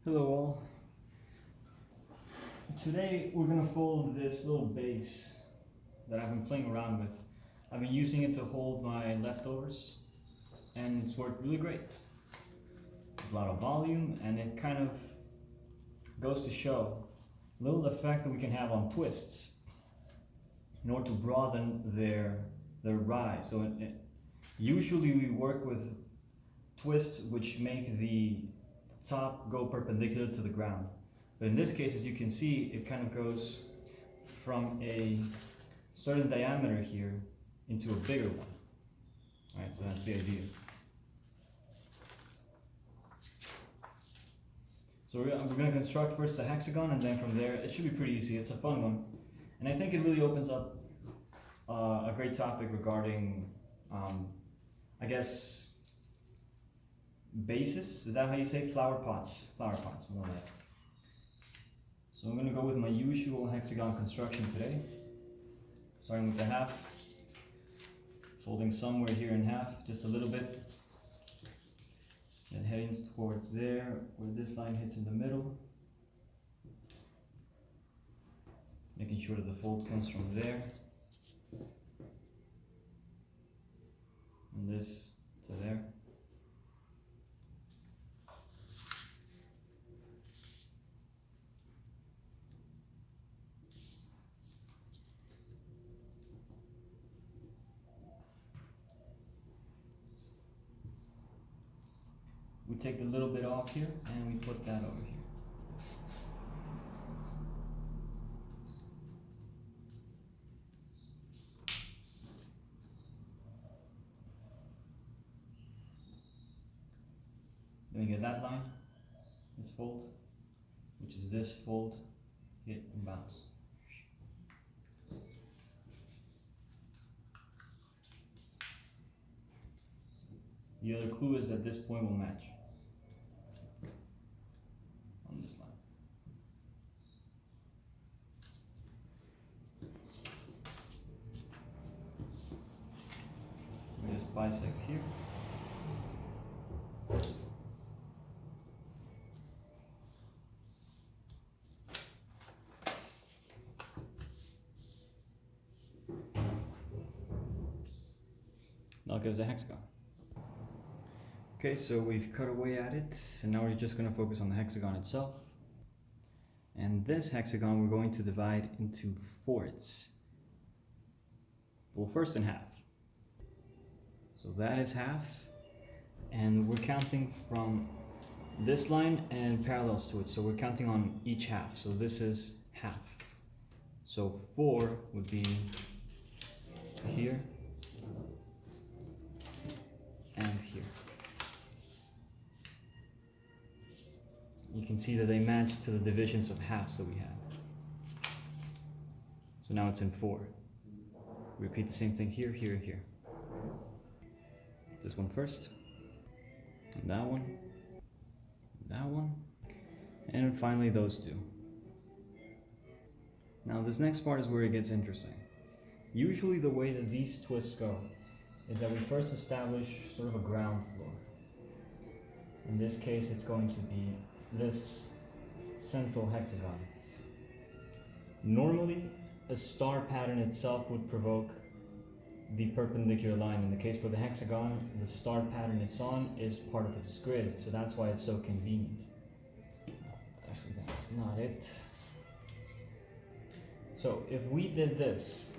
Hello all. Today we're going to fold this little base that I've been playing around with. I've been using it to hold my leftovers and it's worked really great. There's a lot of volume and it kind of goes to show a little effect that we can have on twists in order to broaden their rise. So usually we work with twists which make the top go perpendicular to the ground. But in this case, as you can see, it kind of goes from a certain diameter here into a bigger one. Alright, so that's the idea. So we're going to construct first the hexagon, and then from there, it should be pretty easy. It's a fun one. And I think it really opens up a great topic regarding, I guess, bases. Is that how you say? Flower pots, more like. So I'm going to go with my usual hexagon construction today, starting with the half, folding somewhere here in half, just a little bit, and heading towards there, where this line hits in the middle, making sure that the fold comes from there, and this to there. We take the little bit off here and we put that over here. Then we get that line, this fold, which is this fold, hit and bounce. The other clue is that this point will match on this line. We just bisect here. Now gives a hexagon. Okay, so we've cut away at it, and now we're just going to focus on the hexagon itself. And this hexagon we're going to divide into fourths. Well, first in half. So that is half, and we're counting from this line and parallels to it. So we're counting on each half. So this is half. So 4 would be here and here. You can see that they match to the divisions of halves that we had. So now it's in 4. Repeat the same thing here, here, and here. This one first, and that one, and finally those two. Now this next part is where it gets interesting. Usually the way that these twists go is that we first establish sort of a ground floor. In this case, it's going to be this central hexagon. Normally, a star pattern itself would provoke the perpendicular line. In the case for the hexagon, the star pattern it's on is part of its grid, so that's why it's so convenient. Actually, that's not it. So if we did this,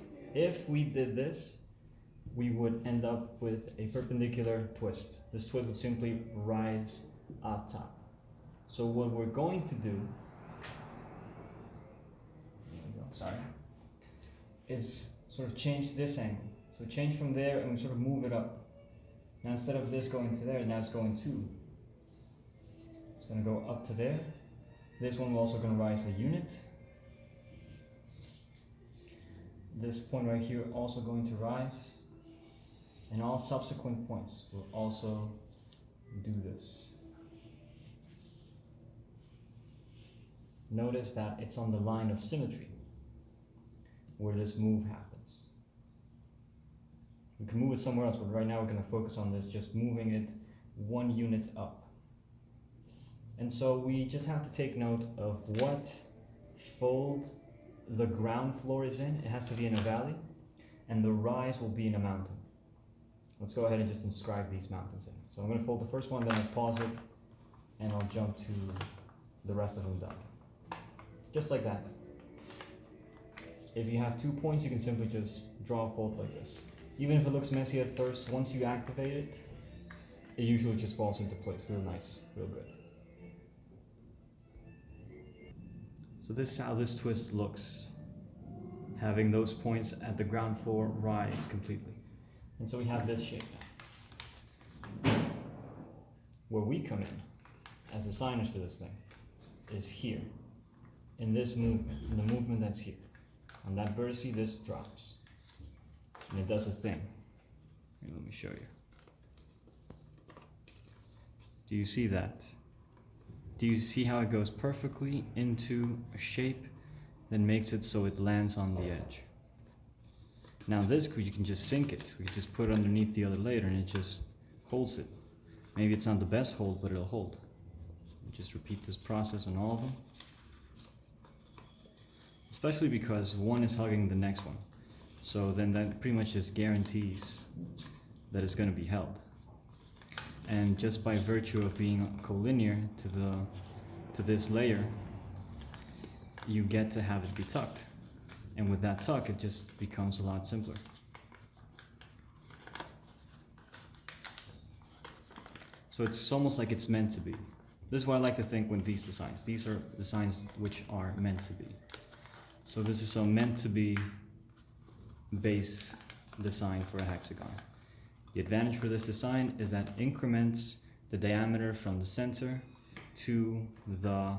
we would end up with a perpendicular twist. This twist would simply rise up top. So what we're going to do, is sort of change this angle. So change from there and we sort of move it up. Now instead of this going to there, now it's going to. It's going to go up to there. This one will also going to rise a unit. This point right here also going to rise. And all subsequent points will also do this. Notice that it's on the line of symmetry where this move happens. We can move it somewhere else, but right now we're going to focus on this, just moving it 1 unit up. And so we just have to take note of what fold the ground floor is in. It has to be in a valley, and the rise will be in a mountain. Let's go ahead and just inscribe these mountains in. So I'm going to fold the first one, then I'll pause it, and I'll jump to the rest of them done. Just like that. If you have 2 points, you can simply just draw a fold like this. Even if it looks messy at first, once you activate it, it usually just falls into place real nice, real good. So this is how this twist looks, having those points at the ground floor rise completely. And so we have this shape now. Where we come in as designers for this thing is here, in this movement, in the movement that's here. On that vertice, this drops, and it does a thing. Here, let me show you. Do you see that? Do you see how it goes perfectly into a shape, then makes it so it lands on the edge? Now this, you can just sink it. We can just put it underneath the other layer, and it just holds it. Maybe it's not the best hold, but it'll hold. Just repeat this process on all of them. Especially because one is hugging the next one. So then that pretty much just guarantees that it's going to be held. And just by virtue of being collinear to this layer, you get to have it be tucked. And with that tuck, it just becomes a lot simpler. So it's almost like it's meant to be. This is what I like to think when these are designs which are meant to be. So this is a meant to be base design for a hexagon. The advantage for this design is that it increments the diameter from the center to the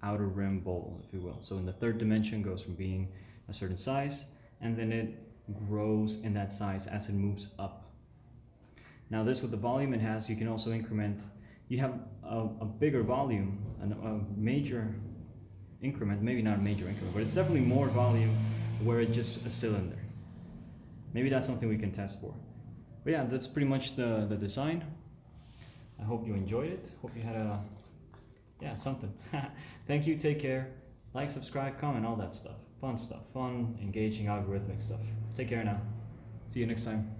outer rim bowl, if you will. So in the third dimension goes from being a certain size, and then it grows in that size as it moves up. Now this, with the volume it has, you can also increment. You have a bigger volume, a major increment, maybe not a major increment, but it's definitely more volume where it's just a cylinder. Maybe that's something we can test for. But yeah, that's pretty much the design. I hope you enjoyed it. Hope you had something. Thank you, take care. Like, subscribe, comment, all that stuff. Fun, engaging, algorithmic stuff. Take care now. See you next time.